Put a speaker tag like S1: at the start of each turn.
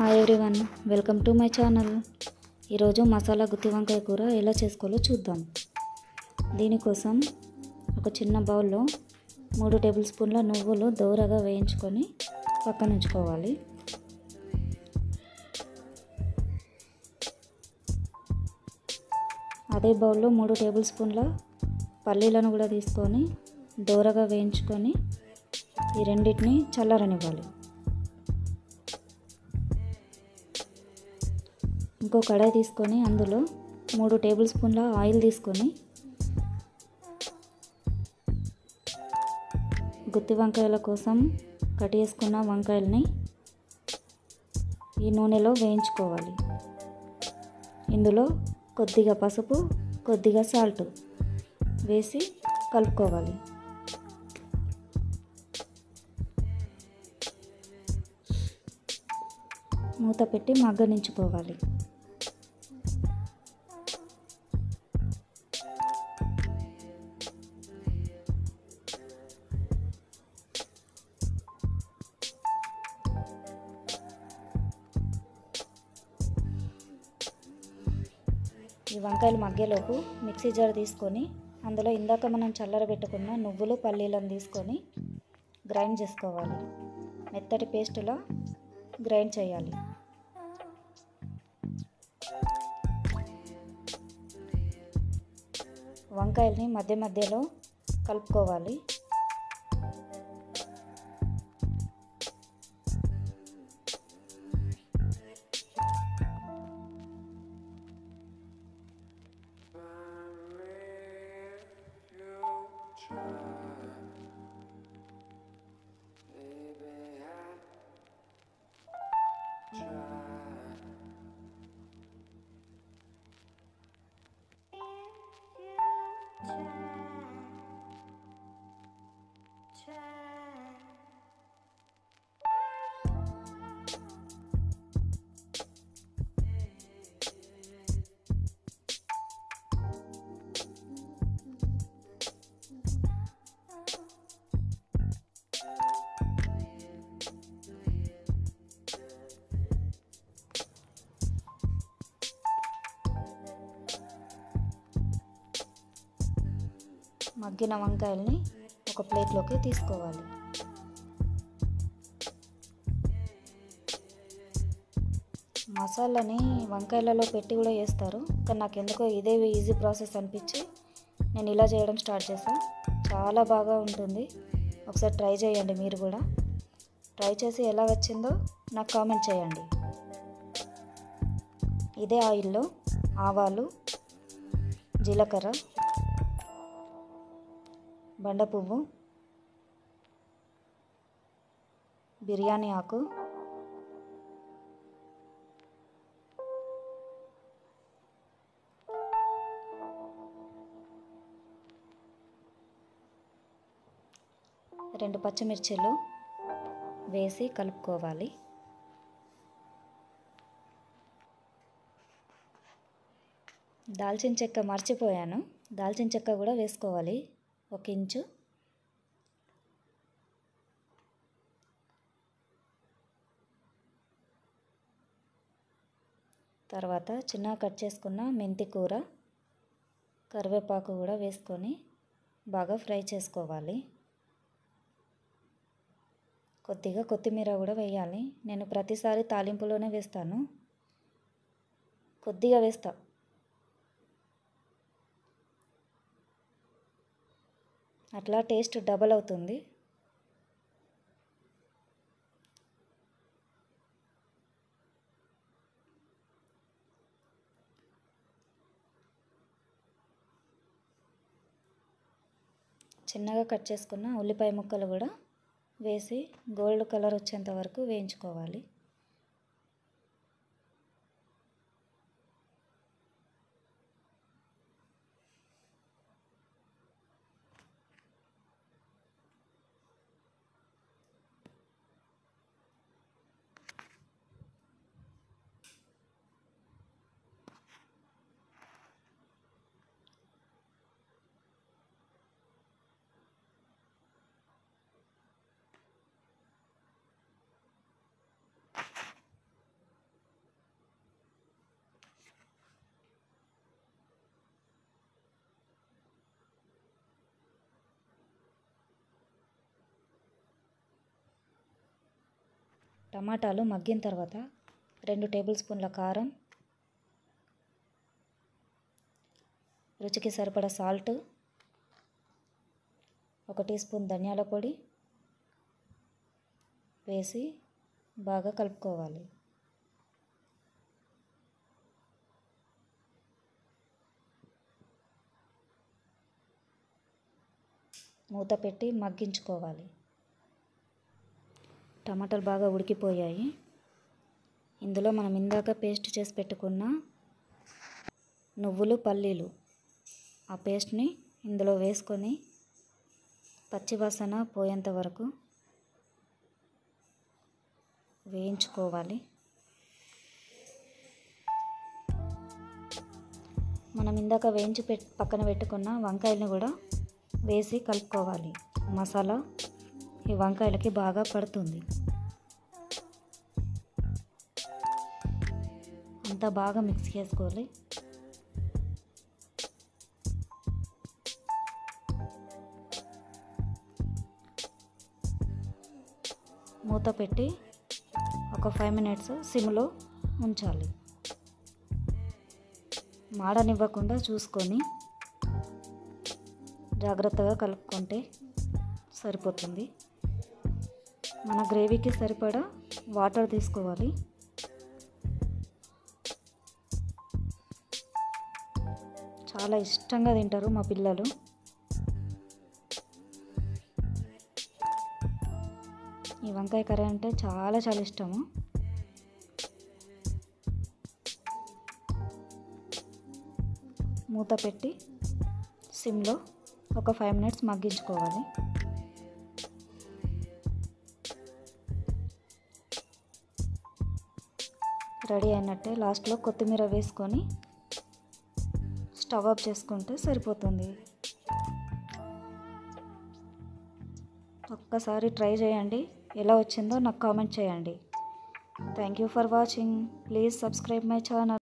S1: Hi everyone, welcome to my channel. ఈరోజు మసాలా గుత్తి వంకాయ కూర ఎలా చేసుకోవాలో చూద్దాం. దీనికోసం ఒక చిన్న బౌల్లో 3 టేబుల్ స్పూన్ల నువ్వులు దోరగా వేయించుకొని పక్కన ఉంచుకోవాలి. అదే బౌల్లో 3 టేబుల్ స్పూన్ల పల్లీలను కూడా తీసుకొని దోరగా వేయించుకొని ఈ రెండింటిని చల్లారనివ్వాలి. ఇంకో కడాయి తీసుకొని అందులో 3 టేబుల్ స్పూన్ల ఆయిల్ తీసుకొని గుత్తి వంకాయల కోసం కట్ చేసుకున్న వంకాయల్ని ఈ నూనెలో వేయించుకోవాలి. ఇందులో కొద్దిగా పసుపు, కొద్దిగా సాల్ట్ వేసి కలుపుకోవాలి. మూత పెట్టి మగ్గనించుకోవాలి. ఈ వంకాయలు మగ్గేలోపు మిక్సీ జార్ తీసుకొని అందులో ఇందాక మనం చల్లరబెట్టుకున్న నువ్వులు పల్లీలను తీసుకొని గ్రైండ్ చేసుకోవాలి. మెత్తటి పేస్టులా గ్రైండ్ చేయాలి. వంకాయల్ని మధ్య మధ్యలో కలుపుకోవాలి. మగ్గిన వంకాయల్ని ఒక ప్లేట్లోకి తీసుకోవాలి. మసాలాని వంకాయలలో పెట్టి కూడా చేస్తారు, కానీ నాకు ఎందుకో ఇదే ఈజీ ప్రాసెస్ అనిపించి నేను ఇలా చేయడం స్టార్ట్ చేశాను. చాలా బాగా ఉంటుంది. ఒకసారి ట్రై చేయండి. మీరు కూడా ట్రై చేసి ఎలా వచ్చిందో నాకు కామెంట్ చేయండి. ఇదే ఆయిల్లో ఆవాలు, జీలకర్ర, బండ పువ్వు, బిర్యానీ ఆకు, రెండు పచ్చిమిర్చీలు వేసి కలుపుకోవాలి. దాల్చిన చెక్క మర్చిపోయాను, దాల్చిన చెక్క కూడా వేసుకోవాలి, 1 ఇంచు. తర్వాత చిన్నగా కట్ చేసుకున్న మెంతి కూర, కరివేపాకు కూడా వేసుకొని బాగా ఫ్రై చేసుకోవాలి. కొద్దిగా కొత్తిమీర కూడా వేయాలి. నేను ప్రతిసారి తాలింపులోనే వేస్తాను, కొద్దిగా వేస్తా. అట్లా టేస్ట్ డబల్ అవుతుంది. చిన్నగా కట్ చేసుకున్న ఉల్లిపాయ ముక్కలు కూడా వేసి గోల్డ్ కలర్ వచ్చేంత వరకు వేయించుకోవాలి. టమాటాలు మగ్గిన తర్వాత 2 టేబుల్ స్పూన్ల కారం, రుచికి సరిపడా సాల్ట్, 1 టీ స్పూన్ ధనియాల పొడి వేసి బాగా కలుపుకోవాలి. మూత పెట్టి మగ్గించుకోవాలి. టమాటాలు బాగా ఉడికిపోయాయి. ఇందులో మనం ఇందాక పేస్ట్ చేసి పెట్టుకున్న నువ్వులు, పల్లీలు ఆ పేస్ట్ని ఇందులో వేసుకొని పచ్చివాసన పోయేంత వరకు వేయించుకోవాలి. మనం ఇందాక వేయించి పక్కన పెట్టుకున్న వంకాయలను కూడా వేసి కలుపుకోవాలి. మసాలా ఈ వంకాయలకి బాగా పడుతుంది. అంతా బాగా మిక్స్ చేసుకోవాలి. మూత పెట్టి ఒక 5 మినిట్స్ సిమ్లో ఉంచాలి. మాడనివ్వకుండా చూసుకొని జాగ్రత్తగా కలుపుకుంటే సరిపోతుంది. మన గ్రేవీకి సరిపడా వాటర్ తీసుకోవాలి. చాలా ఇష్టంగా తింటారు మా పిల్లలు. ఈ వంకాయ కర్రీ అంటే చాలా ఇష్టము. మూత పెట్టి సిమ్లో ఒక 5 మినిట్స్ మగ్గించుకోవాలి. రెడీ అయినట్టే. లాస్ట్లో కొత్తిమీర వేసుకొని స్టవ్ ఆఫ్ చేసుకుంటే సరిపోతుంది. ఒక్కసారి ట్రై చేయండి. ఎలా వచ్చిందో నాకు కామెంట్ చేయండి. Thank you for watching. Please subscribe my channel.